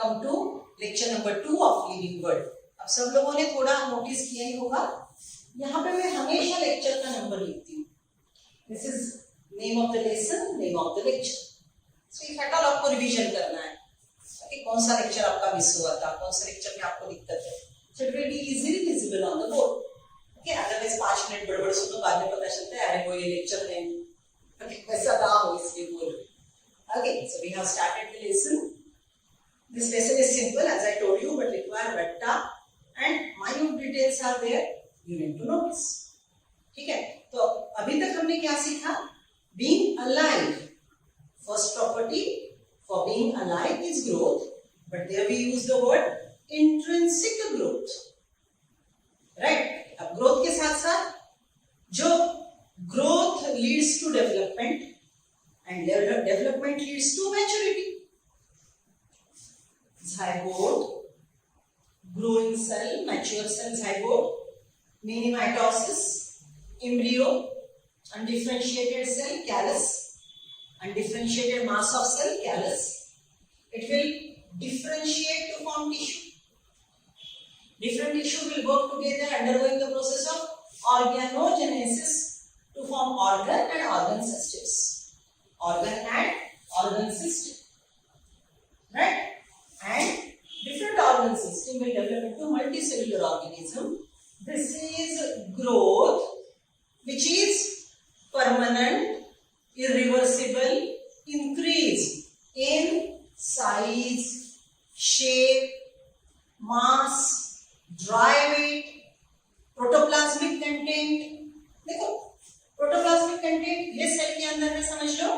come to lecture number 2 of living world. अब सब लोगों ने थोड़ा नोटिस किया ही होगा, यहाँ पे मैं हमेशा लेक्चर का नंबर लिखती हूँ. This is name of the lesson, name of the lecture. So if at all आपको रिवीजन करना है कि कौन सा लेक्चर आपका मिस हुआ था, कौन सा लेक्चर में आपको दिक्कत है, so it will be easily visible on the board. Okay, otherwise 5 minute बड़बड़ सुनो, बाद में पता चलता है अरे वो ये लेक्चर है. Okay, वैसा ना हो इसलिए बोल रही. Okay, so we have started the lesson. This lesson is simple as I told you, but require vector and minute details are there. You need to notice. ठीक है, तो अभी तक हमने क्या सीखा? Being alive. First property for being alive is growth, but there we use the word intrinsic growth. Right? अब growth के साथ साथ जो growth leads to development and development leads to maturity. Zygote, growing cell, mature cell, zygote, mini mitosis, embryo, undifferentiated cell, callus, undifferentiated mass of cell, callus. It will differentiate to form tissue. Different tissue will work together undergoing the process of organogenesis to form organ and organ systems. Organ and organ system. Right? And different organ system will develop into multicellular organism. This is growth, which is permanent, irreversible, increase in size, shape, mass, dry weight, protoplasmic content. देखो protoplasmic content ये cell के अंदर है, समझ लो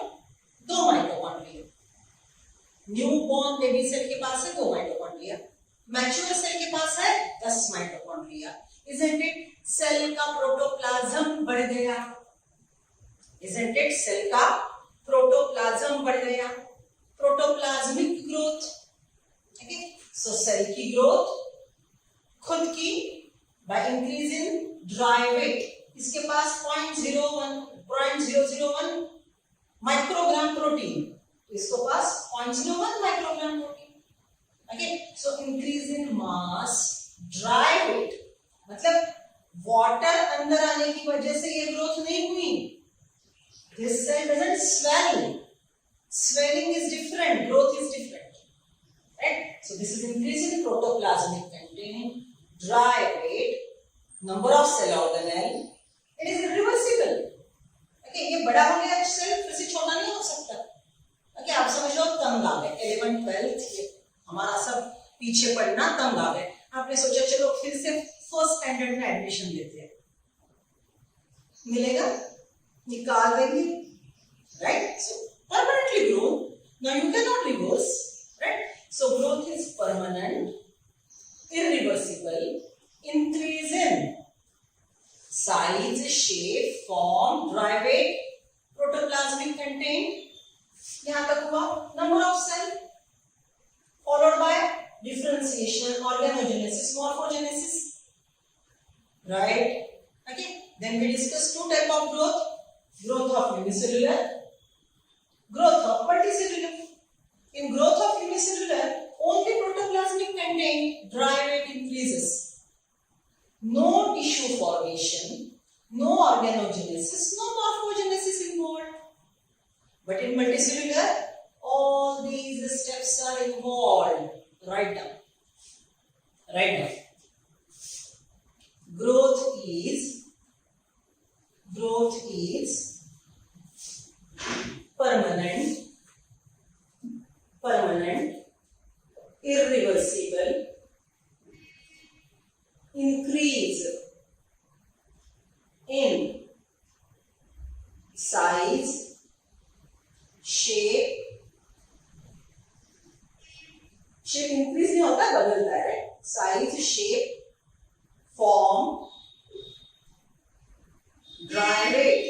2 mitochondria. Newborn baby cell के पास है 2 mitochondria, mature cell के पास है 10 माइटोकॉन्ड्रिया. Isn't it? सेल का प्रोटोप्लाज्म बढ़ गया. Isn't it? सेल का प्रोटोप्लाज्म बढ़ गया. Protoplasmic growth. Okay, so cell की ग्रोथ खुद की by increase in dry weight. इसके पास 0.001 माइक्रोग्राम प्रोटीन, इसके पास 0.01 microgram protein. Okay, so increase in mass, dry weight, मतलब वाटर अंदर आने की वजह से ये ग्रोथ नहीं हुई. This cell doesn't swell. Swelling is different, growth is different. Right? So this is increase in protoplasmic content, dry weight, number of cell organelle. It is reversible. Okay, ये बड़ा हो गया सेल, फिर से छोटा नहीं हो सकता. ओके, आप समझ लो तंग आ गए. 11th 12th ये हमारा सब पीछे पड़ना तंग आ गए. आपने सोचा चलो फिर से फर्स्ट स्टैंडर्ड में एडमिशन लेते हैं, मिलेगा, निकाल देंगे. Right? So permanently grown. Now you can not reverse. Right? So growth is permanent, irreversible, increase in size, shape, form, dry weight, protoplasmic content. यहाँ तक हुआ. Number of cell followed by differentiation, organogenesis, morphogenesis. Right? Okay. Then we discuss 2 type of growth. Growth of unicellular, growth of multicellular. In growth of unicellular, only protoplasmic content, dry weight increases. No tissue formation, no organogenesis, no morphogenesis involved. But in multicellular, all these steps are involved. Write down. Write down. Growth is permanent, irreversible, increase in size, shape increase नहीं होता, बदलता है. Size, shape, form, dry weight.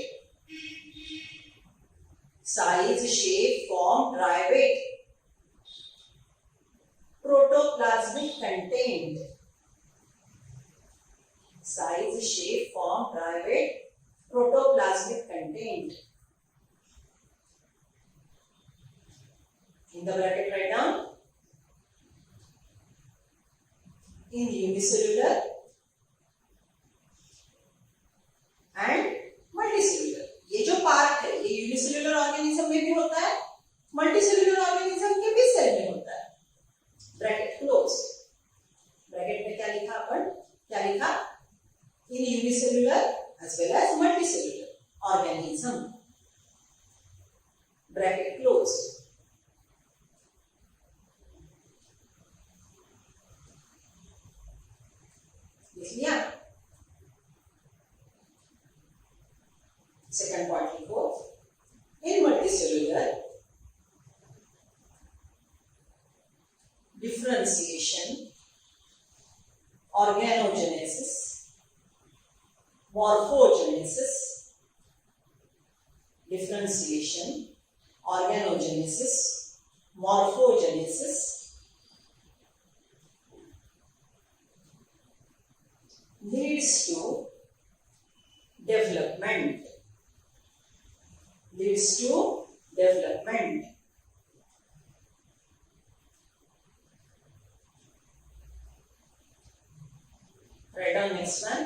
Size, shape, form, dry weight. Protoplasmic content. Size, shape, form, dry weight. Protoplasmic content. In the bracket write down in unicellular and multicellular. ये जो part है ये unicellular organism में भी होता है, multicellular organism के भी सेल में होता है. Bracket close. ब्रैकेट में क्या लिखा अपन, क्या लिखा, in unicellular as well as multicellular organism. Bracket closed. लिख लिया. सेकंड पॉइंट लिखो. इन multicellular differentiation, organogenesis, morphogenesis, differentiation, organogenesis, morphogenesis, leads to development, leads to development. Write down next one.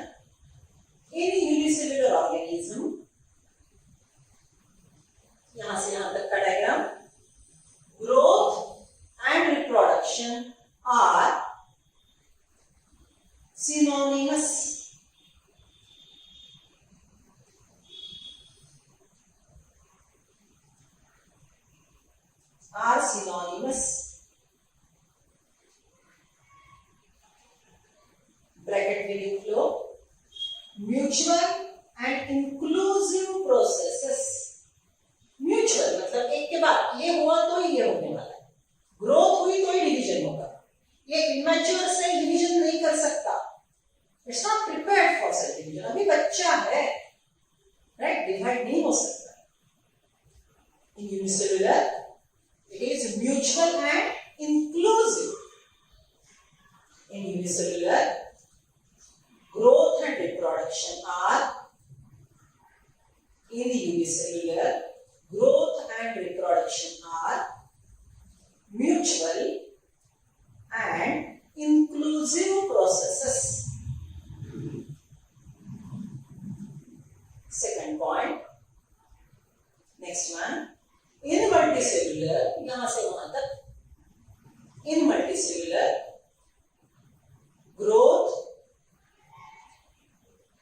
In unicellular organism, यहां से यहां तक का diagram, growth and reproduction are synonymous. Are synonymous. Bracket में लिख लो. Mutual and inclusive processes. Mutual मतलब एक के बाद ये हुआ तो ये होने वाला है, ग्रोथ हुई तो ही डिवीजन होगा. ये इमेच्योर सेल डिवीजन नहीं कर सकता, it's not prepared for sale division. अभी बच्चा है, राइट, डिवाइड नहीं हो सकता. In unicellular it is mutual and inclusive. In unicellular growth and reproduction are, in unicellular growth and reproduction are mutual and inclusive processes. Second point. Next one. In multicellular, यहां से वहां तक, in multicellular growth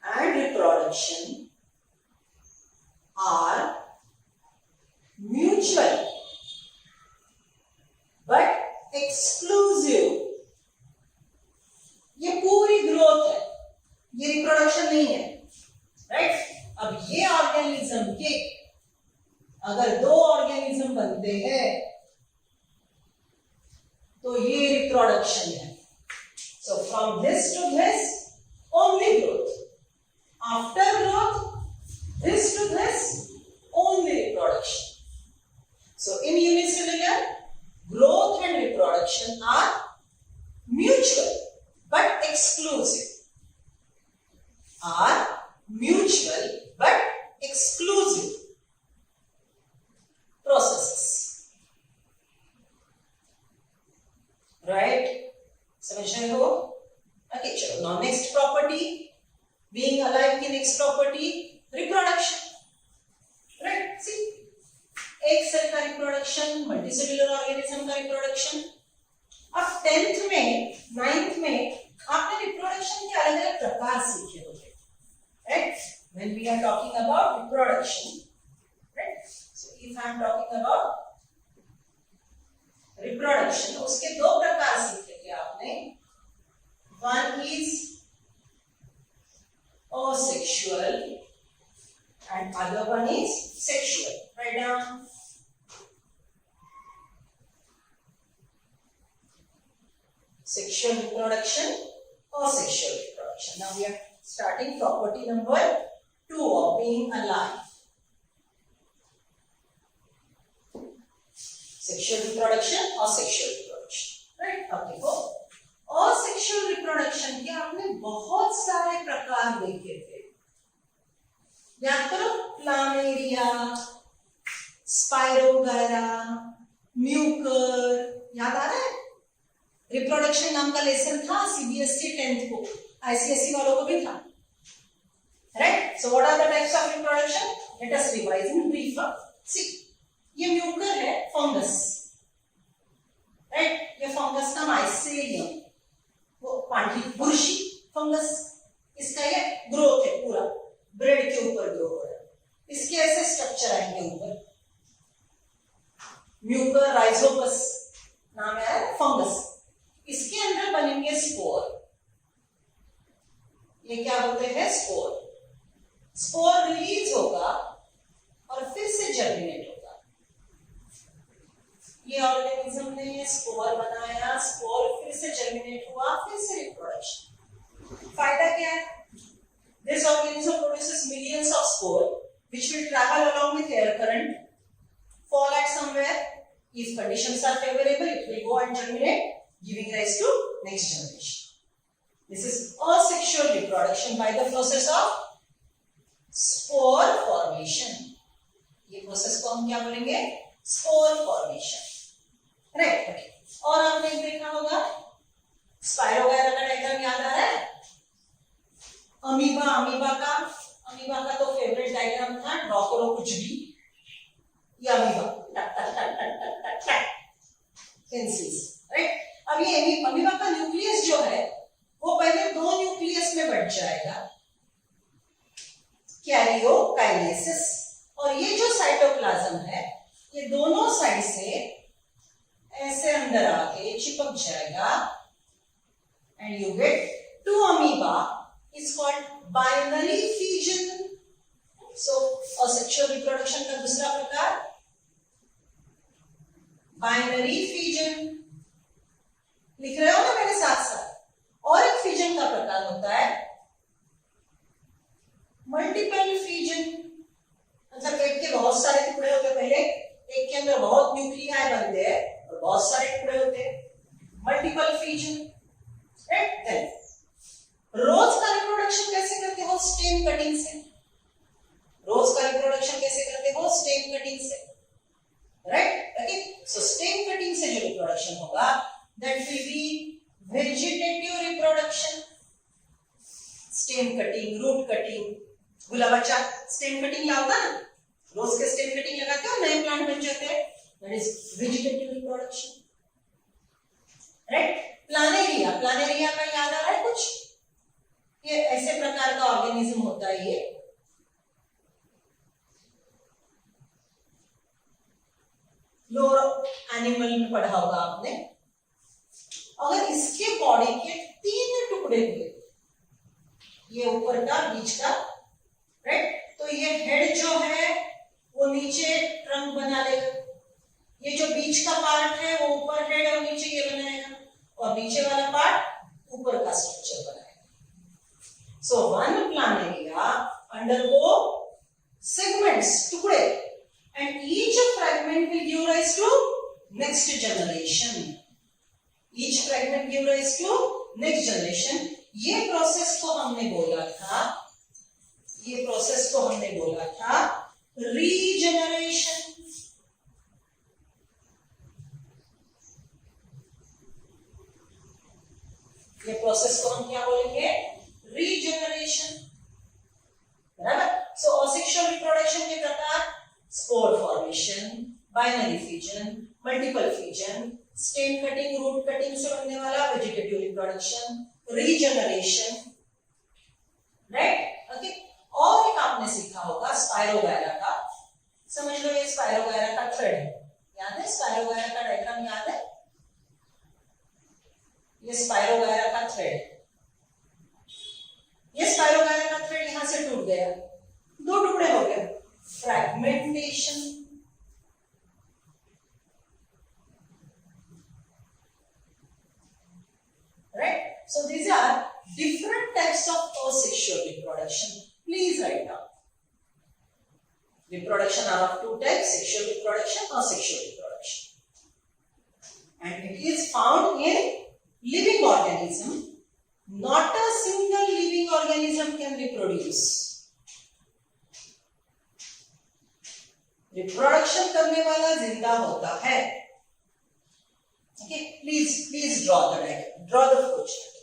and reproduction are mutual but exclusive. ये पूरी growth है, ये reproduction नहीं है, राइट. अब ये ऑर्गेनिज्म के अगर दो ऑर्गेनिज्म बनते हैं तो ये रिप्रोडक्शन है. So from this to this only growth. After growth, this to this, only reproduction. So in unicellular, growth and reproduction are mutual but exclusive. Are mutual but exclusive processes. Right? समझ रहे हो? Okay, चलो. Now next property. Being alive की next property reproduction, right? See, एक cell का reproduction, multicellular organism का reproduction. अब 10th में 9th में आपने रिप्रोडक्शन के अलग अलग प्रकार सीखे होंगे, right? When we are talking about reproduction, right? So if I am talking about reproduction, उसके दो प्रकार सीखे थे आपने. One is asexual and other one is sexual. Write down. Sexual reproduction, asexual reproduction. Now we are starting property number 2 of being alive. Sexual reproduction, asexual reproduction. Right? अब देखो, asexual reproduction के आपने बहुत सारे प्रकार देखे थे. याद करो, प्लामेरिया, स्पाइरोगायरा, म्यूकर, याद आ रहा है? रिप्रोडक्शन नाम का लेसन था सीबीएसई 10th को, आईसीएसई वालों को भी था, right. So what are the types of reproduction, let us revise in brief. See, ये म्यूकर है फंगस, राइट। ये फंगस का माइसेलियम, वो पांठी बुरशी फंगस, इसका ये ग्रोथ है पूरा, ब्रेड के ऊपर ग्रो हो रहा है, इसके ऐसे स्ट्रक्चर आएंगे ऊपर, म्यूकर राइजोपस नाम है फंगस, इसके अंदर बनेंगे स्पोर, ये क्या बोलते हैं स्पोर। स्पोर रिलीज होगा और फिर से जर्मिनेट होगा। ये ऑर्गेनिज्म ने स्पोर बनाया, स्पोर फिर से जर्मिनेट हुआ, फिर से रिप्रोडक्शन। फायदा क्या है? This organism produces millions of spore which will travel along with air current, fall at somewhere. If conditions are favorable, it will go and germinate, giving rise to next generation. This is asexual reproduction by the process of spore formation. ये process को हम क्या बोलेंगे? Spore formation, right. Okay, और आपने देखा होगा spirogyra का डायग्राम याद आ रहा है? अमीबा का तो फेवरेट डायग्राम था, ड्रॉ करो कुछ भी, ये अमीबा टक टक टक टक टक टक टक पेंसिल्स, राइट। अब ये अमीबा का न्यूक्लियस जो है वो पहले दो न्यूक्लियस में बढ़ जाएगा, कैरियोकाइनेसिस, और ये जो साइटोप्लाज्म है ये दोनों साइड से ऐसे अंदर आके चिपक जाएगा, and you get to amoeba, is called binary fission. So asexual reproduction का दूसरा प्रकार binary fission, लिख रहे हो ना मेरे साथ साथ। और एक फिजन का प्रकार होता है मल्टीपल फिजन, मतलब पेट के बहुत सारे टुकड़े होते हैं, पहले एक के अंदर बहुत न्यूक्लियाई बनते हैं और बहुत सारे टुकड़े होते हैं, मल्टीपल फिजन, राइट। रोज का रिप्रोडक्शन कैसे करते हो? स्टेम कटिंग से। रोज का रिप्रोडक्शन कैसे करते हो? स्टेम कटिंग से, right. Okay, so stem cutting से जो रिप्रोडक्शन होगा that will be vegetative reproduction. Stem cutting, root cutting, गुलाबचा स्टेम कटिंग लाता ना, रोज के स्टेम कटिंग लगाते हो, नए प्लांट बन जाते हैं, that is vegetative reproduction, right. Planaria का याद आ रहा है कुछ? ये ऐसे प्रकार का ऑर्गेनिज्म होता है, ये लोअर एनिमल में पढ़ा होगा आपने। अगर इसके बॉडी के 3 टुकड़े हुए, ये ऊपर का, बीच का, राइट, तो ये हेड जो है वो नीचे ट्रंक बना लेगा, ये जो बीच का पार्ट है वो ऊपर हेड और नीचे ये बनाएगा, और नीचे वाला पार्ट ऊपर का स्ट्रक्चर बनाएगा। So one planaria undergo segments, टुकड़े, and each fragment will give rise to next generation. Each fragment give rise to next generation. ये प्रोसेस को हमने बोला था रीजनरेशन। ये प्रोसेस को हम क्या बोलेंगे? रीजनरेशन, बराबर। सो असेक्सुअल रिप्रोडक्शन के प्रकार spore formation, binary fission, multiple fission, stem cutting, root cutting से बनने वाला vegetative reproduction, regeneration, right. Okay, और एक आपने सीखा होगा स्पाइरोगायरा का, समझ लो ये स्पाइरोगायरा का थ्रेड है, याद है? स्पाइरोगायरा का डायग्राम याद है? ये स्पाइरोगायरा का थ्रेड, ये स्पाइरोगायरा का थ्रेड यहां से टूट गया, 2 टुकड़े हो गए, fragmentation, right. So these are different types of asexual reproduction. Please write down. Reproduction are of 2 types: sexual reproduction, asexual reproduction, and it is found in living organism. Not a single living organism can reproduce. Reproduction करने वाला जिंदा होता है, Okay, please draw the diagram, draw the flowchart.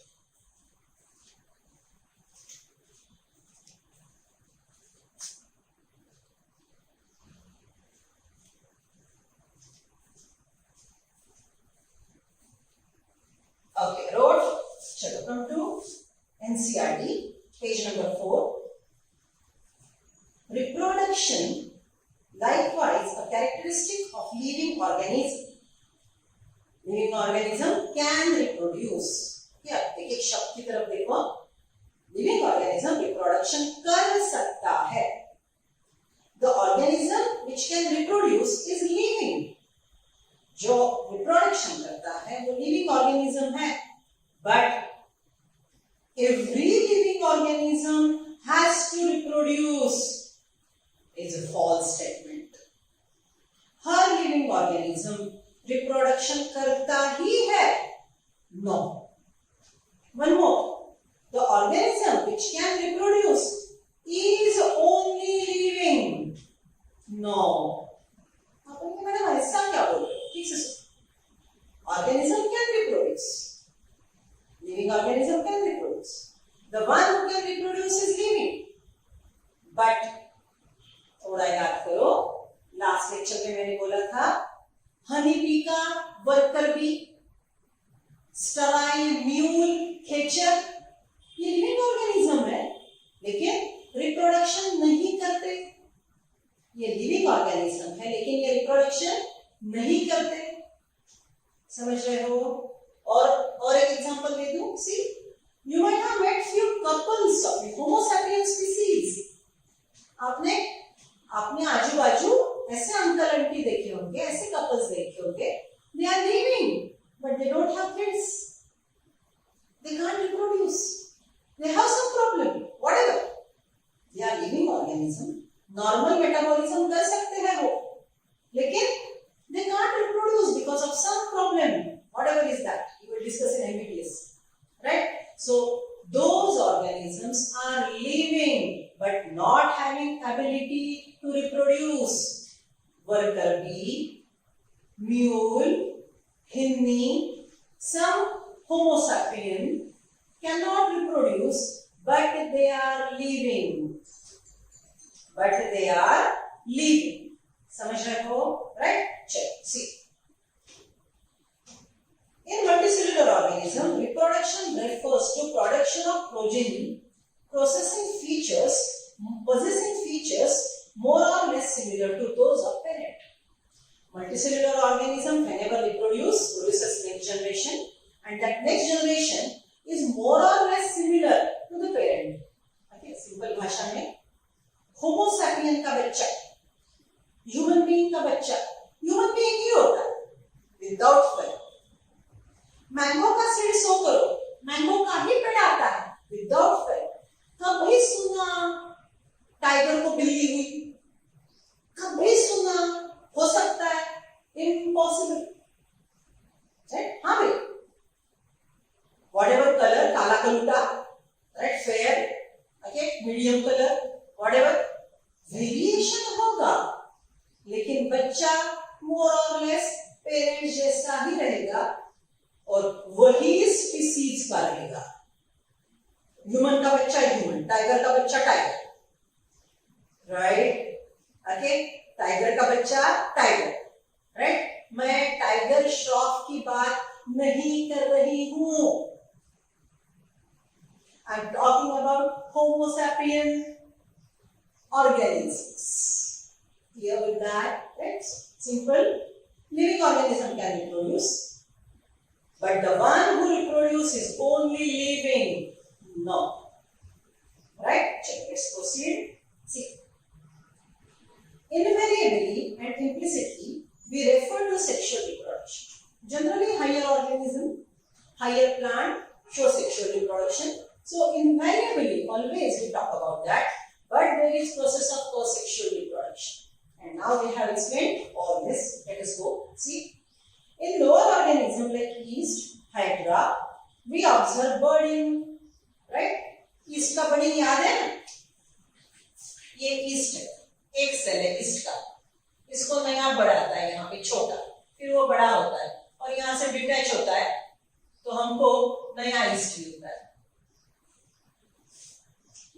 Okay, wrote. Chalo, come to NCERT, page number 4. Reproduction, likewise, a characteristic of living organism. Living organism can reproduce. क्या एक एक शब्द की तरफ देखो. Living organism reproduction कर सकता है. The organism which can reproduce is living. जो reproduction करता है वो living organism है. But every living organism has to reproduce is a false statement. Her living organism reproduction करता ही है. No. One more. The organism which can reproduce is only living. No. आप बोलेंगे madam ऐसा क्या बोल रहे हो? ठीक से सुनो. Organism can reproduce. Living organism can reproduce. The one who can reproduce is living. But थोड़ा याद करो, लास्ट लेक्चर में मैंने बोला था हनी बी का वर्कर बी, स्टराइल म्यूल, खेचर, ये लिविंग ऑर्गेनिज्म है लेकिन रिप्रोडक्शन नहीं करते. ये लिविंग ऑर्गेनिज्म है लेकिन ये रिप्रोडक्शन नहीं करते. समझ रहे हो? और एक एग्जांपल दे दूं. See, you might have met few couples of homo sapien species. आपने आजू बाजू ऐसे अंकल आंटी देखे होंगे, ऐसे कपल्स देखे होंगे. They are living but they don't have kids. They can't reproduce. They have some problem, whatever. They are living organism. Normal metabolism कर सकते हैं वो, लेकिन they can't reproduce because of some problem, whatever is that. We will discuss in MBBS, right? So those organisms are living but not having ability to reproduce. Worker bee, mule, hinni, some Homo sapien cannot reproduce, but they are living. But they are living. समझ रहे हो? Right? Check. See. In multicellular organism, reproduction refers to production of progeny possessing features more or less similar to those of parent. Multicellular organism, whenever they produces next generation, and that next generation is more or less similar to the parent. Okay, simple भाषा में, Homo sapien का बच्चा, human being का बच्चा, human being ही होता है, without fur. Mango का seed सो करो, मैंगो का ही पेड़ आता है विदाउट फर. कभी सुना टाइगर को बिल्ली हुई? कभी सुना? हो सकता है, इम्पॉसिबल. राइट? हाँ भाई, व्हाटएवर कलर, काला कलूटा, right, fair, okay, medium colour, whatever, variation होगा लेकिन बच्चा मोर और लेस पेरेंट जैसा ही रहेगा और वही स्पीसीज का रहेगा. ह्यूमन का बच्चा ह्यूमन, टाइगर का बच्चा टाइगर, राइट? ओके, टाइगर का बच्चा टाइगर, राइट? मैं टाइगर श्रॉफ की बात नहीं कर रही हूं. I am talking about homo sapien organisms. Clear with that? Right? Simple. Living organism can reproduce. But the one who reproduces is only living. No. Right? Check. Let's proceed. See. Invariably and implicitly, we refer to sexual reproduction. Generally, higher organism, higher plant show sexual reproduction. So, invariably, always we talk about that. But there is process of asexual reproduction. And now we have explained all this. Let us go. See. In lower organisms like yeast, hydra, we observe budding, right? Yeast का budding याद है ना? ये yeast है, एक cell है yeast का. इसको नया बढ़ाता है यहाँ पे छोटा, फिर वो बड़ा होता है और यहाँ से डिटैच होता है तो हमको नया ईस्ट मिलता है।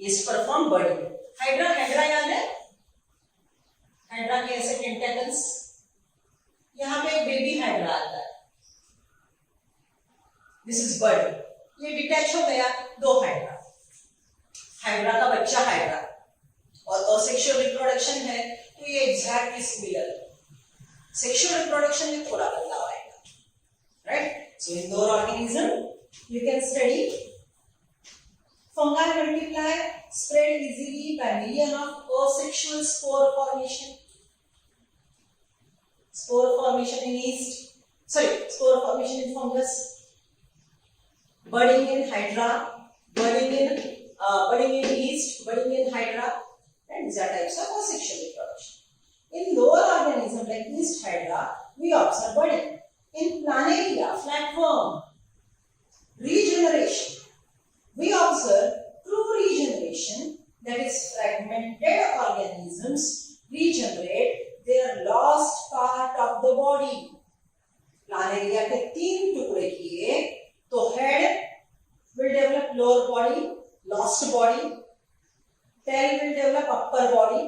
Yeast perform budding. Hydra, hydra याद है? हाइड्रा के ऐसे टेंटेकल्स, यहाँ पे बेबी हाइड्रा आता है, दिस इज बर्ड। ये डिटैच हो गया, दो हाइड्रा, हाइड्रा का बच्चा हाइड्रा, और सेक्सुअल रिप्रोडक्शन है तो ये एग्जैक्टली सिमिलर। सेक्सुअल रिप्रोडक्शन में थोड़ा बदलाव आएगा, right? So indoor organism you can study. Fungi multiply, spread easily by medium of asexual spore formation. Spore formation in yeast, spore formation in fungus. Budding in hydra, budding in yeast, budding in hydra, and these are types of asexual reproduction. In lower organisms like yeast, hydra, we observe budding. In planaria, flatworm, regeneration. We observe true regeneration, that is fragmented organisms regenerate their lost part of the body. Planaria के 3 टुकड़े किए तो head will develop lower body, lost body. Tail will develop upper body.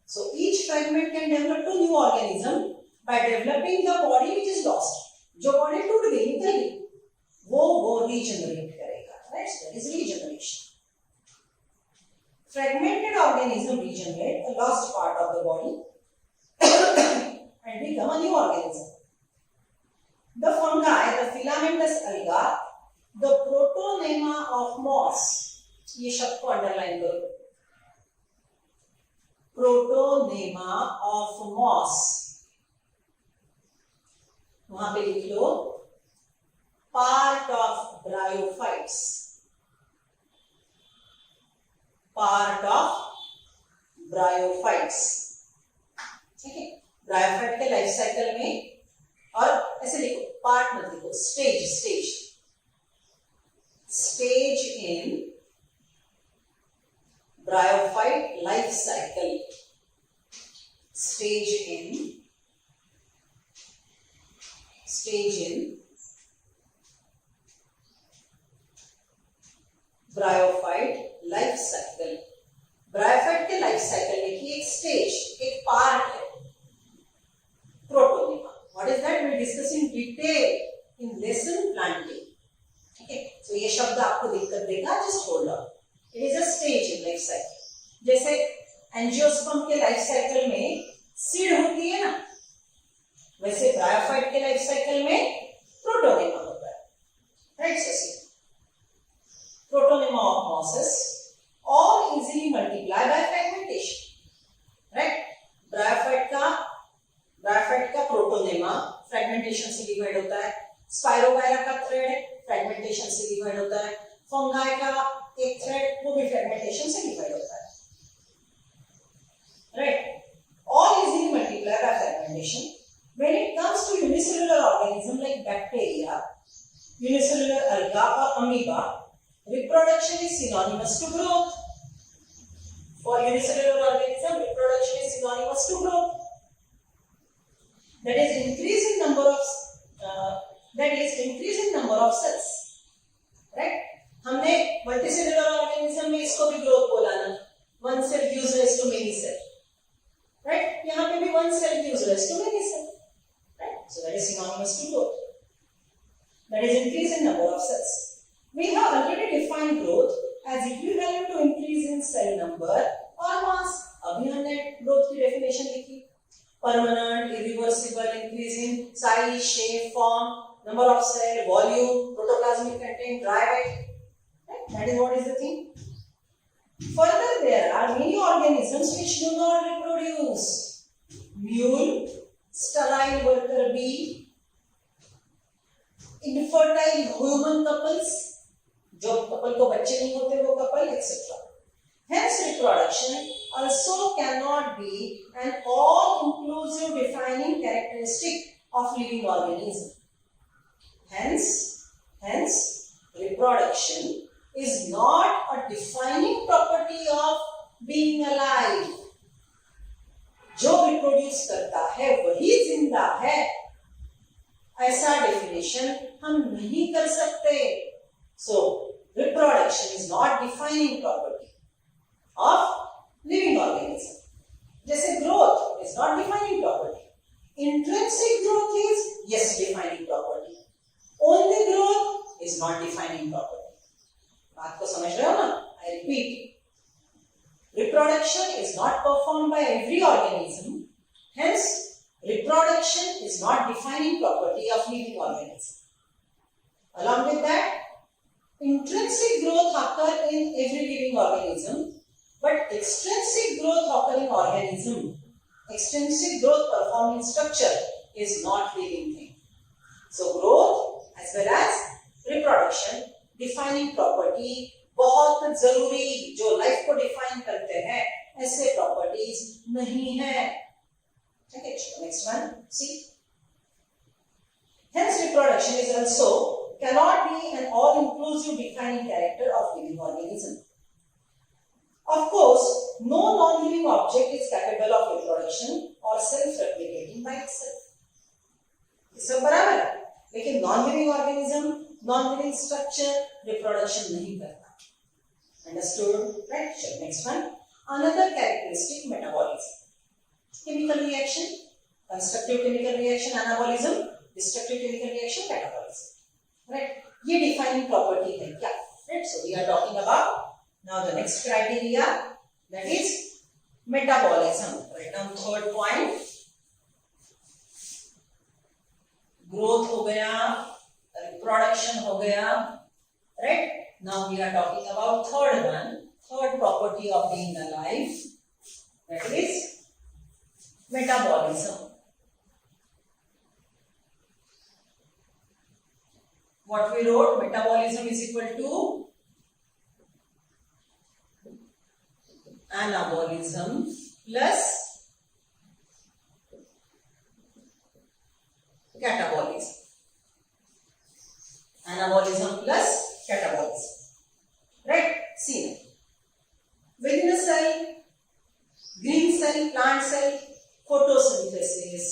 So each fragment can develop to new organism by developing the body which is lost. जो body टूट गई, निकल गई, वो regenerate करेगा, right? So that is regeneration. Fragmented organism regenerate the lost part of the body and become a new organism. The fungi, the filamentous alga, the protonema of moss. ये शब्द को अंडरलाइन करो. Protonema of moss. वहां पे लिख लो part of bryophytes. Part of bryophytes. ठीक है, bryophyte के लाइफ साइकिल में, और ऐसे लिखो, पार्ट मत लिखो, stage in bryophyte life cycle. Stage in bryophyte life cycle. Bryophyte के लाइफ साइकिल में की एक स्टेज, एक पार्ट है protonema. What is that? We'll discuss in detail in lesson planting. ठीक है, तो ये शब्द आपको दिक्कत देगा, just hold on. It is a stage in life cycle. जैसे एंजियोस्पर्म के लाइफ साइकिल में सीड होती है ना, वैसे ब्रायोफाइट के लाइफ साइकिल में प्रोटोनेमा होता है, right? Protonema of mosses all easily multiply by fragmentation, right? Bryophyte का प्रोटोनेमा फ्रेगमेंटेशन से डिवाइड होता है. स्पाइरोगायरा का थ्रेड फ्रेगमेंटेशन से डिवाइड होता है. फंगाई का एक थ्रेड, वो भी फ्रेगमेंटेशन से डिवाइड होता है, right? All easily multiply by fragmentation. When it comes to unicellular organism like bacteria, unicellular alga or amoeba, reproduction is synonymous to growth. For unicellular organism, reproduction is synonymous to growth. That is increase in number of cells, right? हमने multicellular organism में इसको भी growth बोला ना, one cell gives rise to many cell, right? यहाँ पे भी one cell gives rise to many cell, right? So that is synonymous to growth. That is increase in number of cells. We have already defined growth as equivalent to increase in cell number or mass. अभी हमने growth की definition लिखी. Permanent, irreversible increase in size, shape, form, number of cell, volume, protoplasmic content, dry weight. Right? That is what is the thing. Further, there are many organisms which do not reproduce. Mule, sterile worker bee, infertile human couples, जो couple को बच्चे नहीं होते वो couple, etc. Hence, reproduction also cannot be an all-inclusive defining characteristic of living organism. Hence, reproduction is not a defining property of being alive. जो reproduce करता है वही जिंदा है. ऐसा डेफिनेशन हम नहीं कर सकते. So reproduction is not defining property of living organism. जैसे growth is not defining property. Intrinsic growth is yes defining property. Only growth is not defining property. बात को समझ रहे हो ना? I repeat, reproduction is not performed by every organism. Hence, reproduction is not defining property of living organism. Along with that, intrinsic growth occurs in every living organism, but extrinsic growth occurring organism, extrinsic growth performing structure is not living thing. So, growth as well as reproduction defining property बहुत जरूरी जो life को define करते हैं ऐसे properties नहीं है. ठीक है, next one see. Hence reproduction is also cannot be an all inclusive defining character of living organism. Of course, no non living object is capable of reproduction or self replicating by itself. ये सब बराबर है, लेकिन non living organism, non living structure reproduction नहीं करता. Understood? Right? Sure. Next one. Another characteristic, metabolism. Chemical reaction, constructive chemical reaction, anabolism, destructive chemical reaction, catabolism. Right? ये defining property है क्या? Right? So we are talking about now the next criteria, that is metabolism. Right now third point. Growth हो गया, reproduction हो गया, right? Now we are talking about third one, third property of being alive, that is metabolism. What we wrote, metabolism is equal to anabolism plus catabolism. Anabolism plus catabolism. Right? See, within a cell, green cell, plant cell, photosynthesis,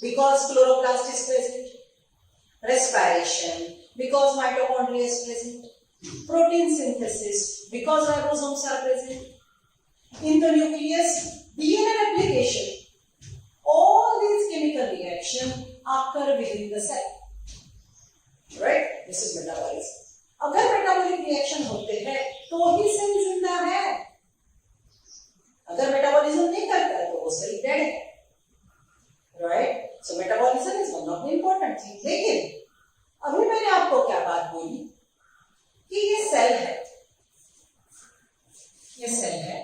because chloroplast is present, respiration, because mitochondria is present, protein synthesis, because ribosomes are present, in the nucleus, DNA replication. All these chemical reactions occur within the cell. Right? This is metabolism. अगर metabolic reaction होते हैं तो ही cell जिंदा है. अगर metabolism नहीं करता है तो वो सेल डेड है. Right? So metabolism is one of the important thing. लेकिन अभी मैंने आपको क्या बात बोली कि ये सेल है, ये सेल है,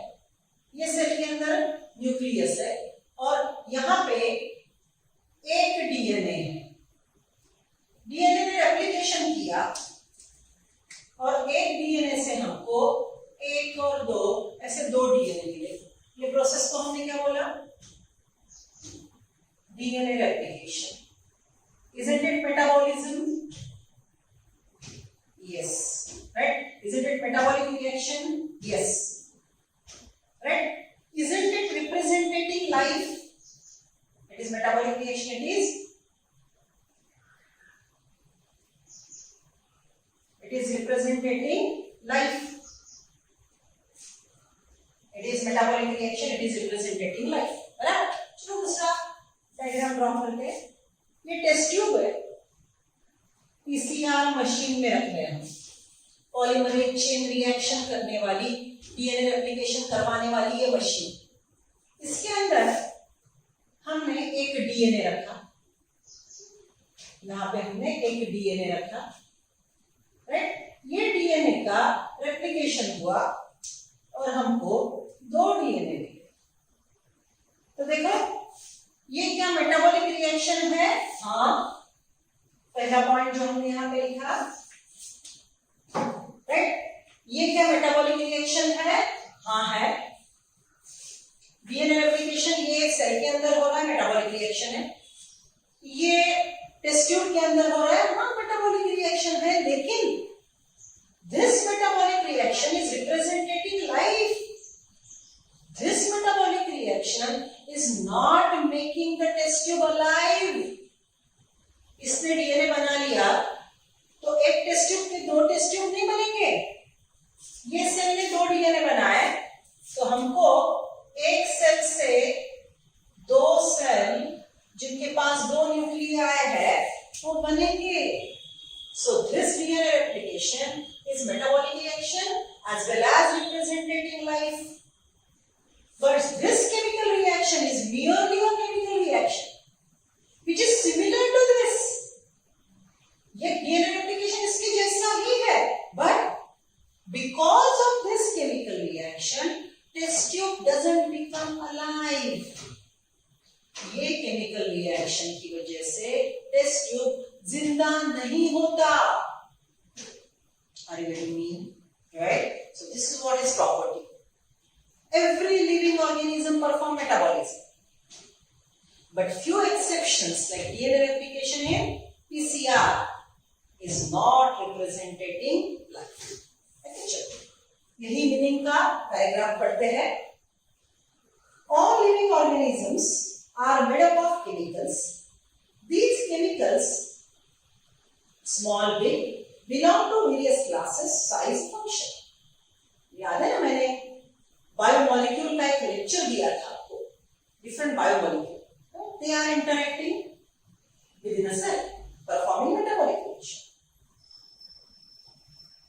ये सेल के अंदर न्यूक्लियस है और यहाँ पे एक डीएनए है. डीएनए ने रेप्लिकेशन किया और एक डीएनए से हमको एक और दो ऐसे दो डीएनए मिले. ये प्रोसेस को हमने क्या बोला? DNA replication. Isn't it metabolism? Yes. Right? Isn't it metabolic reaction? Yes. Right? Isn't it representing life? It is metabolic reaction. It is. It is representing life. It is metabolic reaction. It is representing life. बराबर? चलो दूसरा diagram draw करते हैं. ये test tube है. PCR machine में रख रहे हैं हम. पॉलीमरेज चेन रिएक्शन करने वाली, डीएनए रेप्लिकेशन करवाने वाली ये मशीन. इसके अंदर हमने एक डीएनए रखा. यहाँ पे हमने एक डीएनए रखा. राइट? ये डीएनए का रेप्लिकेशन हुआ और हमको दो डीएनए मिले. तो देखो ये क्या मेटाबॉलिक रिएक्शन है? हाँ, पहला पॉइंट जो हमने यहाँ पे लिखा. राइट? ये क्या मेटाबॉलिक रिएक्शन है? हाँ है. डीएनए रेप्लिकेशन ये सेल के अंदर हो रहा है, मेटाबॉलिक रिएक्शन है. ये टेस्ट ट्यूब के अंदर हो रहा है, हाँ मेटाबॉलिक रिएक्शन है. लेकिन this metabolic reaction is representing life. This metabolic reaction is not making the test tube alive. इसने डीएनए बना लिया तो एक टेस्ट ट्यूब के 2 टेस्ट ट्यूब नहीं बनेंगे। ये सेल ने 2 डीएनए बनाए तो हमको एक सेल से 2 सेल जिनके पास 2 न्यूक्लियाई है वो बनेंगे। So this DNA replication is metabolic reaction as well as representing life. But this chemical reaction is merely a chemical reaction which is similar to this. ये DNA replication इसके जैसा ही है, but because of this chemical reaction, test tube doesn't become alive. ये chemical reaction की वजह से test tube जिंदा नहीं होता. Are you getting me? Right? So this is what is property. Every living organism perform metabolism. But few exceptions like DNA replication in PCR is not representing life. Okay, चलो. यही meaning का paragraph पढ़ते हैं. All living organisms are made up of chemicals. These chemicals, small, big, belong to various classes, size, function. याद है ना मैंने biomolecule का एक लेक्चर दिया था आपको. Different biomolecule, they are interacting within a cell, performing metabolic reaction,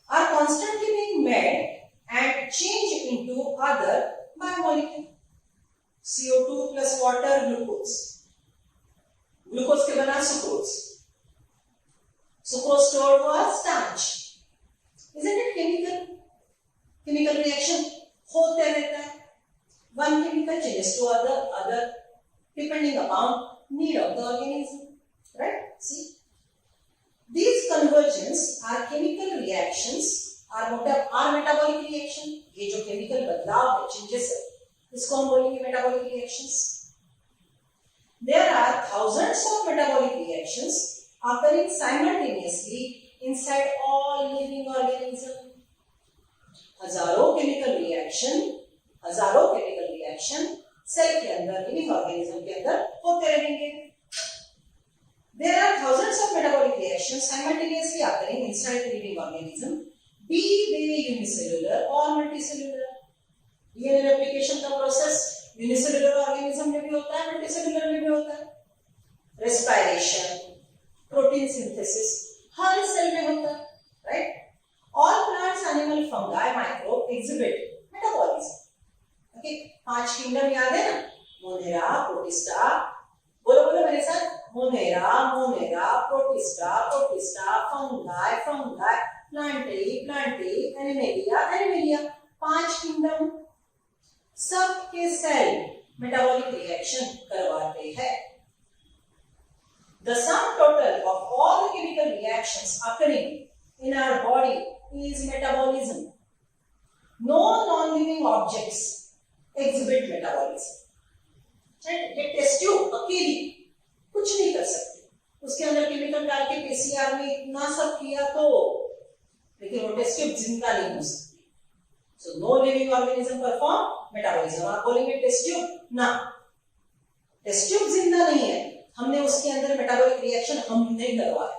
are constantly being made and changed into other biomolecule. CO2 plus water, glucose. Glucose के बना sucrose. Sucrose stored for starch. Isn't it chemical? Chemical reaction होते रहता है. One chemical changes to other depending upon need of the organism. Right? See, these conversions are chemical reactions, are metabolic reaction. ये जो chemical बदलाव है, changes है, इसको हम बोलेंगे metabolic reactions. There are thousands of metabolic reactions occurring simultaneously inside all living organisms. हजारों chemical reaction cell के अंदर living organism के अंदर होते रहेंगे. There are thousands of metabolic reactions simultaneously occurring inside the living organism, be they unicellular or multicellular. DNA replication का process unicellular organism में भी होता है, multicellular में भी होता है. Respiration, protein synthesis हर सेल में होता है, right? All plants, animal, fungi, microbe exhibit metabolism. Okay, 5 kingdom याद है ना? Monera, Protista. बोलो मेरे साथ. Monera, Protista, fungi, Plantae, Animalia. 5 kingdom. सबके सेल मेटाबॉलिक रिएक्शन करवाते हैं. The sum total of all the chemical reactions occurring in our body is metabolism. No non-living objects exhibit metabolism. ये टेस्ट ट्यूब अकेली कुछ नहीं कर सकती. उसके अंदर केमिकल डाल के पीसीआर में इतना सब किया तो, लेकिन वो टेस्ट ट्यूब जिंदा नहीं हो सकती. So no living organism perform metabolism. आप बोलेंगे टेस्ट ट्यूब ना, टेस्ट ट्यूब जिंदा नहीं है, हमने उसके अंदर मेटाबॉलिक रिएक्शन हम नहीं करवाया,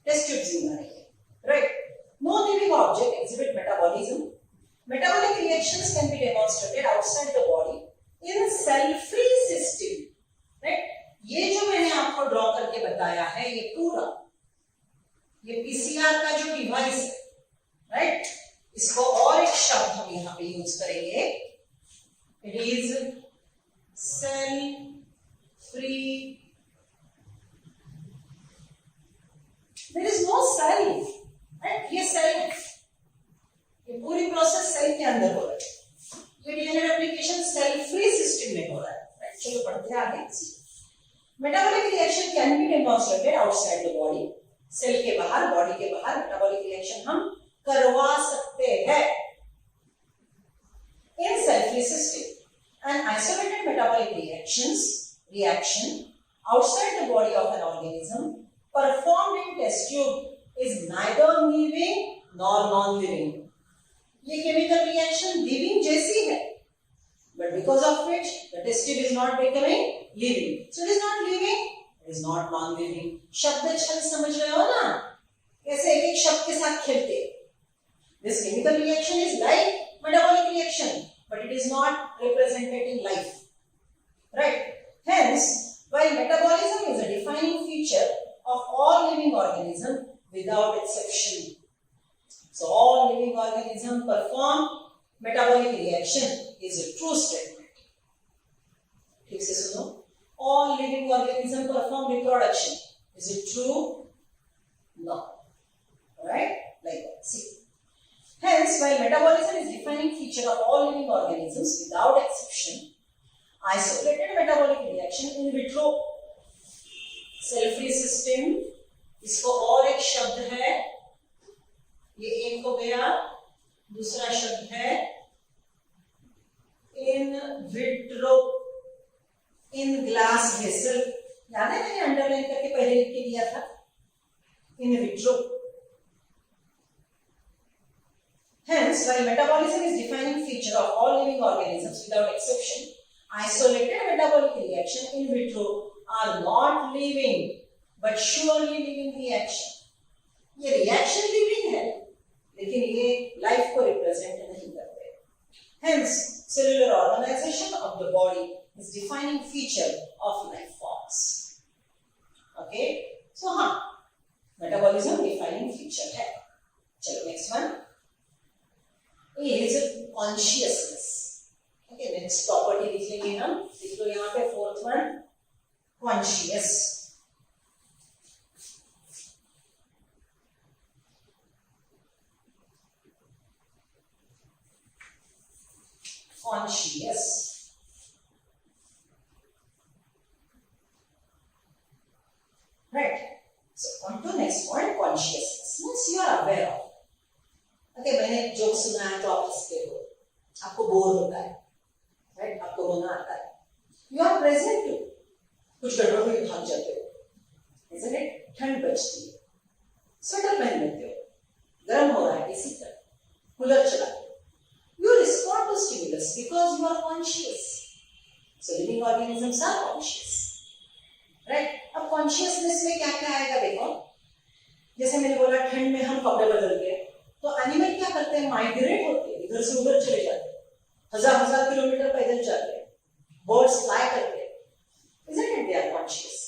टेस्ट ट्यूब जिंदा नहीं है. Right? No living object exhibit metabolism. Metabolic reactions can be demonstrated outside the body in cell free system. Right? ये जो मैंने आपको ड्रॉ करके बताया है, ये पूरा ये पीसीआर का जो डिवाइस है, राइट? इसको और एक शब्द हम यहां पे यूज करेंगे. It is cell free. There is no cell, right? ये सेल है, ये पूरी प्रोसेस सेल के अंदर हो रहा है. ये DNA replication cell free system में हो रहा है. राइट? चलो पढ़ते हैं आगे. Metabolic reaction can be demonstrated outside the body. Cell के बाहर, बॉडी के बाहर मेटाबॉलिक रिएक्शन हम करवा सकते हैं. In cell-free system, an isolated metabolic reaction outside the body of an organism performed in test tube is neither living nor non-living. ये chemical reaction living जैसी है, but because of which the test tube is not becoming living. So it is not living, it is not non-living. शब्द छल समझ रहे हो ना, कैसे एक एक शब्द के साथ खेलते. This chemical reaction is like metabolic reaction, but it is not representing life, right? Hence, while metabolism is a defining feature of all living organisms without exception, so all living organisms perform metabolic reaction is a true statement. ठीक से सुनो, all living organisms perform reproduction. Is it true? No. Right? Like that. See. Hence, while metabolism is defining feature of all living organisms without exception, isolated metabolic reaction in vitro cell free system, इसको और एक शब्द है, ये एक हो गया, दूसरा शब्द है in vitro, in glass vessel, याद है मैंने अंडरलाइन करके पहले लिख के दिया था, in vitro. Hence, while metabolism is defining feature of all living organisms without exception, isolated metabolic reaction in vitro are not living but surely living reaction. ये reaction living है, लेकिन ये life को represent नहीं करते. Hence, cellular organization of the body is defining feature of life forms. Okay, so हाँ, metabolism defining feature है. चलो next one is consciousness. Okay, next property लिख लेंगे हम. लिख लो यहाँ पे fourth one, conscious. Conscious. Right. So on to next point, consciousness. Means you are aware of. Okay, मैंने जोक सुना है तो आप हंसते हो, आपको बोर होता है, राइट? आपको रोना आता है. यू आर प्रेजेंट टू, कुछ गड़बड़ हुई भाग जाते हो, isn't it? ठंड बजती है, स्वेटर पहन लेते हो, गर्म हो रहा है किसी तरह, कूलर चला दो. You respond to stimulus because you are conscious. So living organisms are conscious, right? अब consciousness में क्या क्या आएगा देखो. जैसे मैंने बोला ठंड में हम कपड़े बदलते हैं, तो एनिमल क्या करते हैं? माइग्रेट होते हैं, इधर से उधर चले जाते हैं, हजार किलोमीटर पैदल जाते हैं, बर्ड्स फ्लाई करते हैं. Isn't it? They are conscious.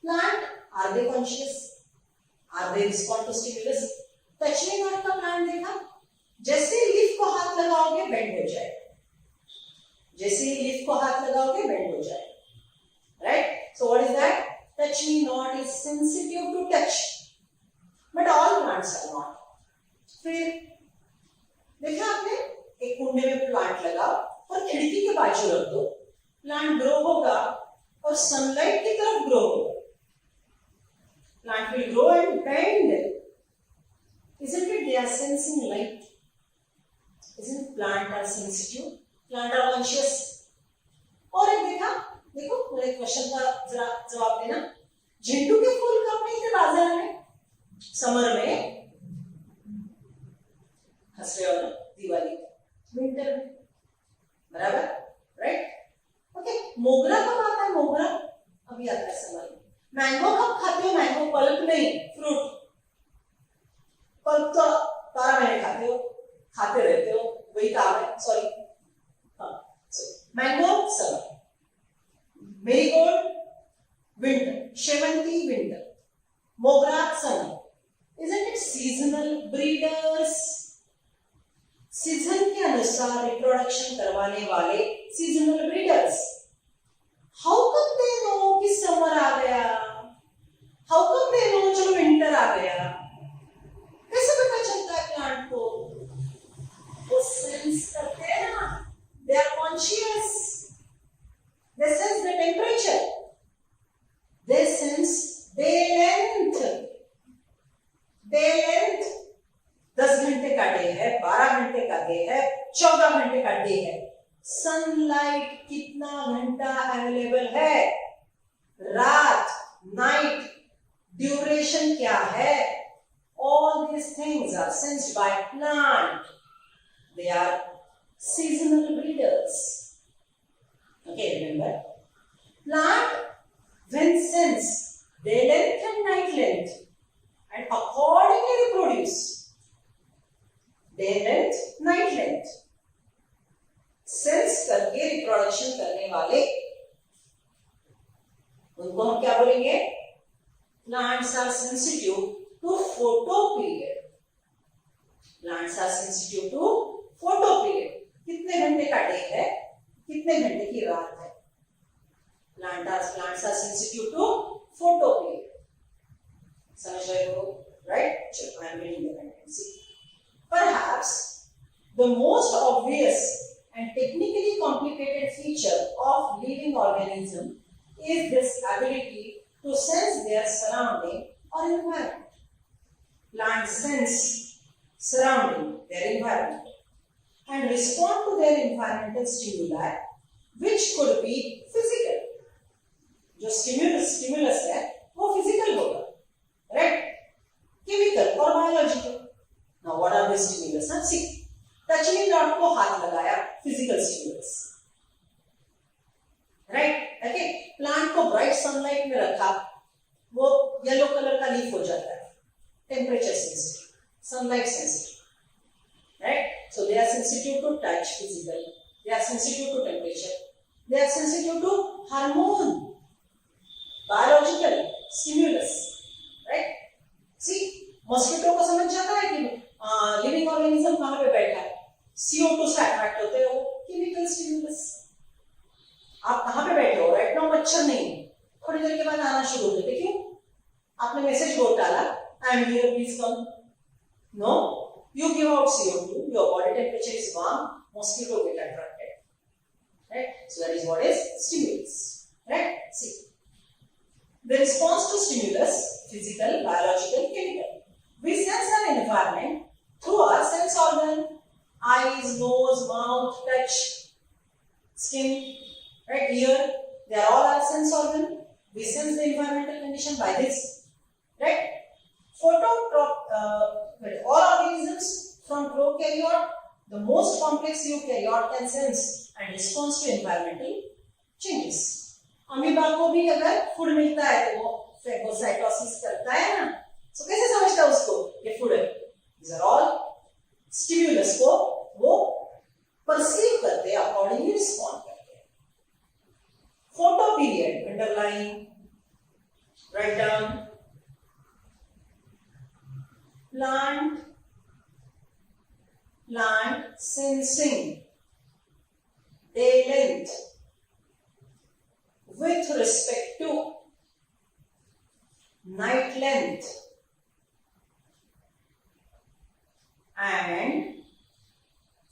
Plant, are they conscious? Are they respond to stimulus? Touch me not का प्लांट देखा, जैसे लीफ को हाथ लगाओगे बेंड हो जाएगा, जैसे लीफ को हाथ लगाओगे बेंड हो जाएगा, right? So what is that? Touch me not is sensitive to touch, but all plants are not. फिर देखा आपने, एक कुंडे में प्लांट लगाओ और खिड़की के बाजू रख दो, प्लांट ग्रो होगा और सनलाइट की तरफ ग्रो होगा. Plant will grow and bend. Isn't it? They are sensing light. Isn't it? Plant are sensitive. Plant are conscious. और एक देखा, देखो मेरे क्वेश्चन का जरा जवाब देना. झिंडू के फूल कब मिलते बाजार में? समर में. हंस रहे हो ना? दिवाली, विंटर में, बराबर, राइट? ओके, मोगरा कब आता है? मोगरा अभी आता है समर में. मैंगो कब खाते हो? मैंगो पल्प नहीं, फ्रूट. पल्प तो 12 महीने खाते हो, खाते रहते हो, वही काम है. सॉरी, हाँ. मैंगो समर, मेरीगोल्ड विंटर, शेवंती विंटर, मोगरा summer. Isn't it? Seasonal breeders. Season के अनुसार रिप्रोडक्शन करवाने वाले seasonal breeders. How come they know कि समर आ गया? हाउ कम दे नो चलो विंटर आ गया? कैसे पता चलता है प्लांट को? वो सेंस करते हैं ना. They are conscious. They sense the temperature, they sense day length. Day length 10 घंटे का डे है, 12 घंटे का डे है, 14 घंटे का डे है. सनलाइट कितना घंटा अवेलेबल है? रात, नाइट, ड्यूरेशन क्या है? All these things are sensed by plant. They are seasonal breeders. Okay, remember? Plant when sense day length and night length, and accordingly reproduce. Day length, night length. सेंस करके reproduction करने वाले उनको हम क्या बोलेंगे? Plants are sensitive to photoperiod. Plants are sensitive to photoperiod. कितने घंटे का डे है, कितने घंटे की रात है. Plants are sensitive to photoperiod. समझ रहे हो? राइट? चलो, I am reading the content. Perhaps the most obvious and technically complicated feature of living organism is this ability to sense their surrounding or environment. Plants sense surrounding, their environment, and respond to their environmental stimuli, which could be physical. जो stimulus है वो physical होगा, right? Chemical or biological. Now what are the stimulus? See, टचनी रॉड को हाथ लगाया, physical stimulus, right? Okay. Plant को ब्राइट सनलाइट में रखा, वो येलो कलर का लीफ हो जाता है. Temperature sensitive, sunlight sensitive, right? So they are sensitive to touch, physical. They are sensitive to temperature. They are sensitive to hormone, biological stimulus, right? See, mosquito को समझ जाता है कि लिविंग ऑर्गेनिज्म कहां पे बैठा है. CO2 से अट्रैक्ट होते हो, केमिकल स्टिमुलस. आप कहां पे बैठे हो? राइट नाउ मच्छर नहीं, थोड़ी देर के बाद आना शुरू हो जाते. क्यों? आपने मैसेज बोर्ड डाला, I am here, please come. No, you give out CO2, your body temperature is warm, mosquito get attracted, right? So that is what is stimulus, right? See, the response to stimulus, physical, biological, chemical. We sense our environment through our sense organ, eyes, nose, mouth, touch, skin, right? Ear, they are all our sense organ. We sense the environmental condition by this, right? All organisms from prokaryote, the most complex eukaryote, can sense and respond to environmental changes. Amoeba को भी अगर food मिलता है तो वो phagocytosis करता है ना. तो कैसे समझता है उसको ये फूड है? These are all स्टिमुलस को वो परसीव करते हैं, अकॉर्डिंगली रिस्पॉन्ड करते हैं. Photo period, underline, write down. Plant sensing day length with respect to night length and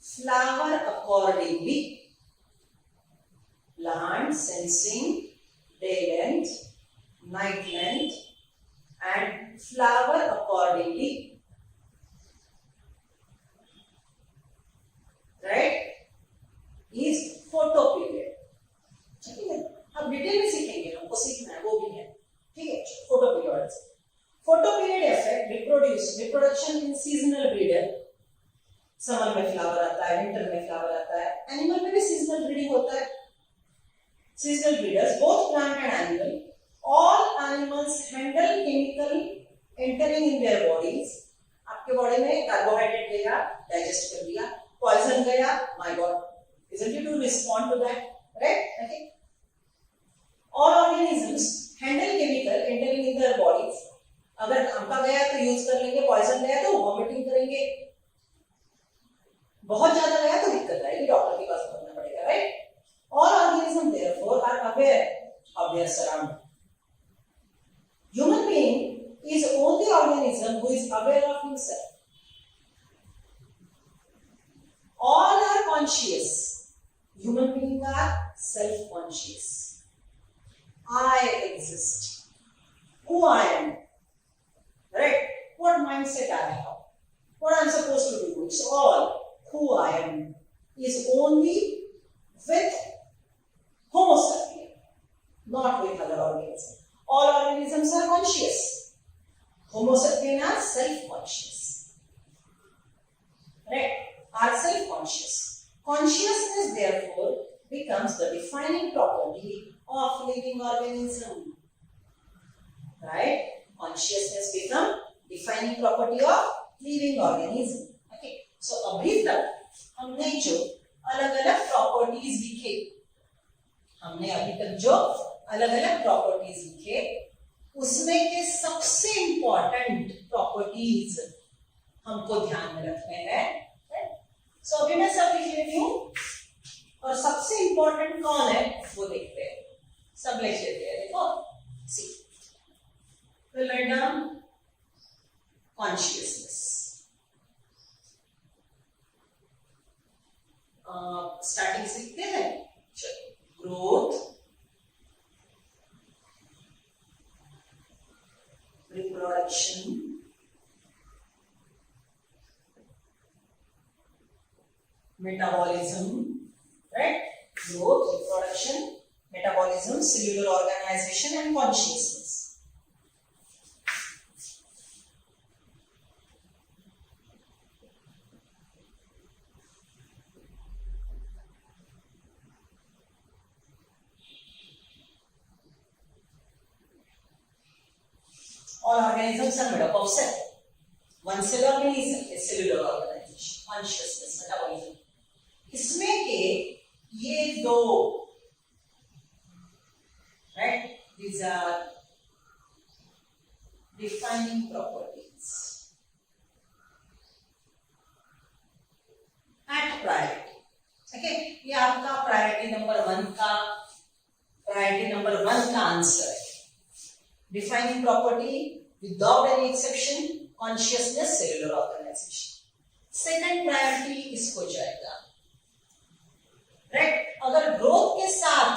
flower accordingly. Plant sensing day length, night length and flower accordingly, right, is photo period. ठीक है, अब detail में सीखेंगे, हमको सीखना है वो भी है. ठीक है, photo period. Photo period affect reproduction in seasonal breeder. Summer में फ्लावर आता है, विंटर में फ्लावर आता है. एनिमल में भी सीजनल ब्रीडिंग होता है. Seasonal breeders, both plant and animal, all animals handle chemical entering in their bodies. आपके बॉडी में कार्बोहाइड्रेट गया, डाइजेस्ट कर दिया. पॉइजन गया, my God, isn't it to respond to that, right? Okay. All organisms handle chemical entering in their bodies. अगर आंका गया तो यूज कर लेंगे, पॉइजन गया तो वॉमिटिंग करेंगे, बहुत ज्यादा गया तो दिक्कत आएगी, डॉक्टर के पास पहुंचना पड़ेगा, right? All organisms therefore are aware of their surrounding. Human being is only organism who is aware of himself. All are conscious. Human beings are self-conscious. I exist. Who I am. Right? What mindset I have. What I'm supposed to do. It's all who I am is only with Homo sapiens, not with other organisms. All organisms are conscious. Homo sapiens are self-conscious. Right? Are self-conscious. Consciousness, therefore, becomes the defining property of living organism. right? Consciousness become defining property of living organism. Okay, so अभी तक हमने जो अलग अलग properties लिखे, हमने अभी तक जो अलग अलग प्रॉपर्टीज लिखे, उसमें के सबसे इंपॉर्टेंट प्रॉपर्टीज हमको ध्यान में रखने हैं. सो अभी मैं सब लिख लेती हूं और सबसे इंपॉर्टेंट कौन है वो देखते हैं. सब लिख लेते हैं. देखो, see will write down consciousness. Starting सीखते हैं. चलो, growth, reproduction, metabolism, right? Growth, reproduction, metabolism, cellular organization and consciousness. All organisms are made up of cell. One cell organism is cellular organization, consciousness, metabolism. इसमें के ये दो, right? These are defining properties at priority. Okay, ये आपका priority number 1 का answer है. Defining property without any exception, consciousness, cellular organization. Second priority इसको जाएगा, right? अगर ग्रोथ के साथ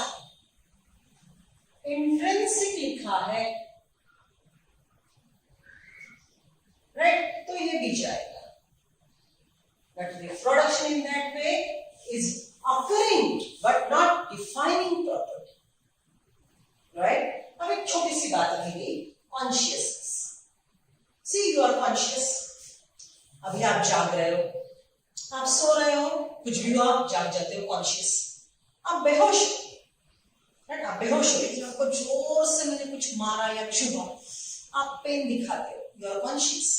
इंट्रिंसिक लिखा है, right, तो ये भी जाएगा. But reproduction in that way is occurring but not defining property, right? अब एक छोटी सी बात रहेगी, consciousness. See you are conscious. अभी आप जाग रहे हो, आप सो रहे हो, कुछ भी हो, आप जाग जाते हो, कॉन्शियस. आप बेहोश हो, आप बेहोश हो, लेकिन आपको जोर से मैंने कुछ मारा या छुआ, आप पेन दिखाते हो, you are conscious.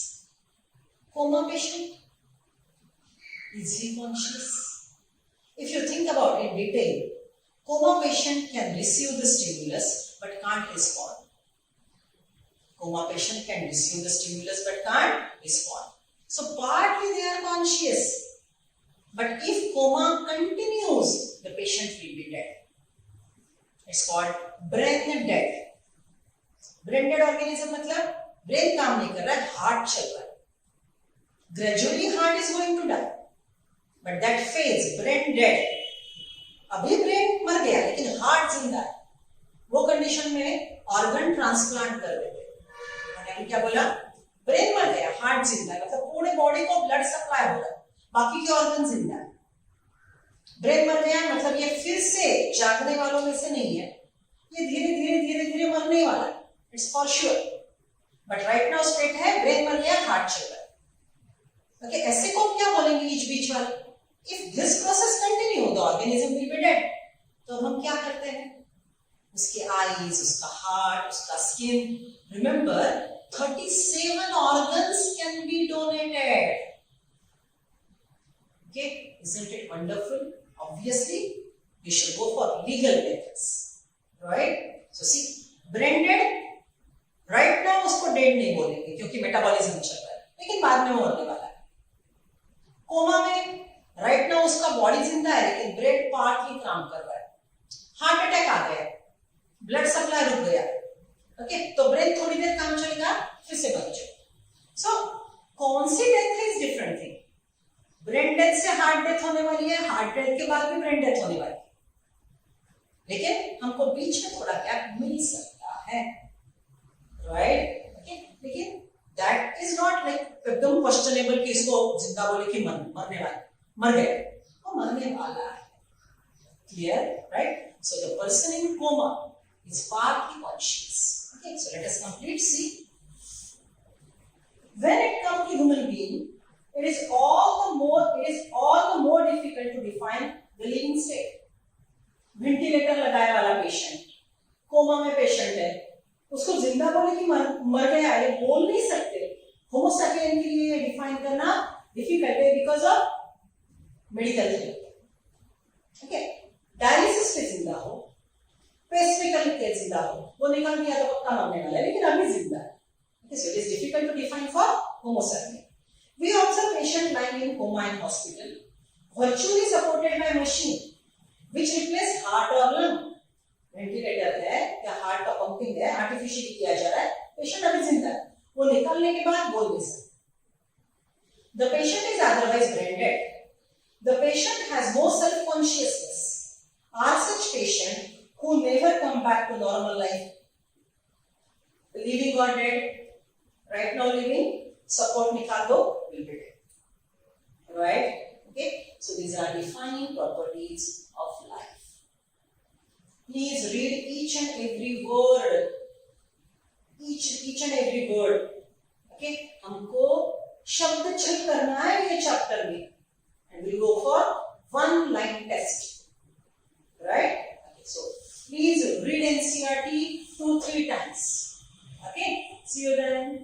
Coma patient, is he conscious? If you think about it detail, coma patient can receive the stimulus but can't respond. Coma patient can receive the stimulus but can't respond. So partly they are conscious, but if coma continues, the patient will be dead. It's called brain dead. Brain dead organism मतलब brain काम नहीं कर रहा है, heart चल रहा है. Gradually heart is going to die, but that phase brain dead, अभी ब्रेन मर गया लेकिन हार्ट जिंदा है, वो कंडीशन में ऑर्गन ट्रांसप्लांट कर देते हैं. मैंने क्या बोला? ब्रेन मर गया, हार्ट जिंदा है, मतलब पूरे बॉडी को ब्लड सप्लाई हो रहा है, बाकी के ऑर्गन जिंदा है. ब्रेन मर गया मतलब ये फिर से जागने वालों में से नहीं है, ये धीरे धीरे धीरे धीरे मरने वाला है. It's for sure. But right now state है ब्रेन मर गया, हार्ट चल रहा है. ओके, ऐसे को क्या बोलेंगे बीच बीच वाले? If this process continue, the organism will be dead. तो हम क्या करते हैं? उसके eyes, उसका heart, उसका skin. Remember, 37 organs can be donated. Okay, isn't it wonderful? Obviously, we should go for legal methods, right? So see, brain dead. Right now उसको dead नहीं बोलेंगे क्योंकि मेटाबॉलिज्म चल रहा है, लेकिन बाद में वो मरने वाला है. कोमा में राइट नाउ उसका बॉडी जिंदा है लेकिन ब्रेन पार्टली काम कर रहा है. हार्ट अटैक आ गया, ब्लड सप्लाई रुक गया. ओके, तो ब्रेन थोड़ी देर काम चलेगा, फिर से बंद जाएगा. सो कौन सी डेथ है is different thing. Brain death से हार्ट डेथ होने वाली है, हार्ट डेथ के बाद भी ब्रेन डेथ होने वाली है, लेकिन हमको बीच में थोड़ा गैप मिल सकता है, राइट? ओके, लेकिन दैट इज नॉट लाइक एकदम क्वेश्चनेबल कि इसको जिंदा बोले कि मरने वाला, मर गए, वो मरने वाला है. Clear, right? So the person in coma is partly conscious. Okay, so let us complete. See, when it comes to human being, it is all the more difficult to define the living state. Ventilator लगाया वाला patient, coma में patient है, उसको जिंदा बोले कि मर गया, ये बोल नहीं सकते। होमोसैपियन के लिए डिफाइन करना डिफिकल्ट है बिकॉज ऑफ मेडिकल हेल्प। ठीक है, डायलिसिस पे जिंदा हो, पेसमेकर के जिंदा हो, वो निकल गया तो पक्का मरने वाला है, लेकिन अभी जिंदा है। So it is difficult to define for Homo sapien. We observe patient lying in coma in hospital, virtually supported by machine, which replace heart or lung. Ventilator है या हार्ट का पंपिंग है, आर्टिफिशियली किया जा रहा है, पेशेंट अभी जिंदा है, वो निकलने के बाद बोल नहीं सकता। The patient is otherwise brain dead. The patient has no self-consciousness. Are such patient who never come back to normal life, living or dead? Right now living, support निकाल दो, will be dead. Right? Okay. So these are defining properties of life. Please read each and every word. Each and every word. Okay. हमको शब्द check करना है ये chapter में, and we'll go for 1 line test. Right? Okay. So please read NCERT 2-3 times. Okay. See you then.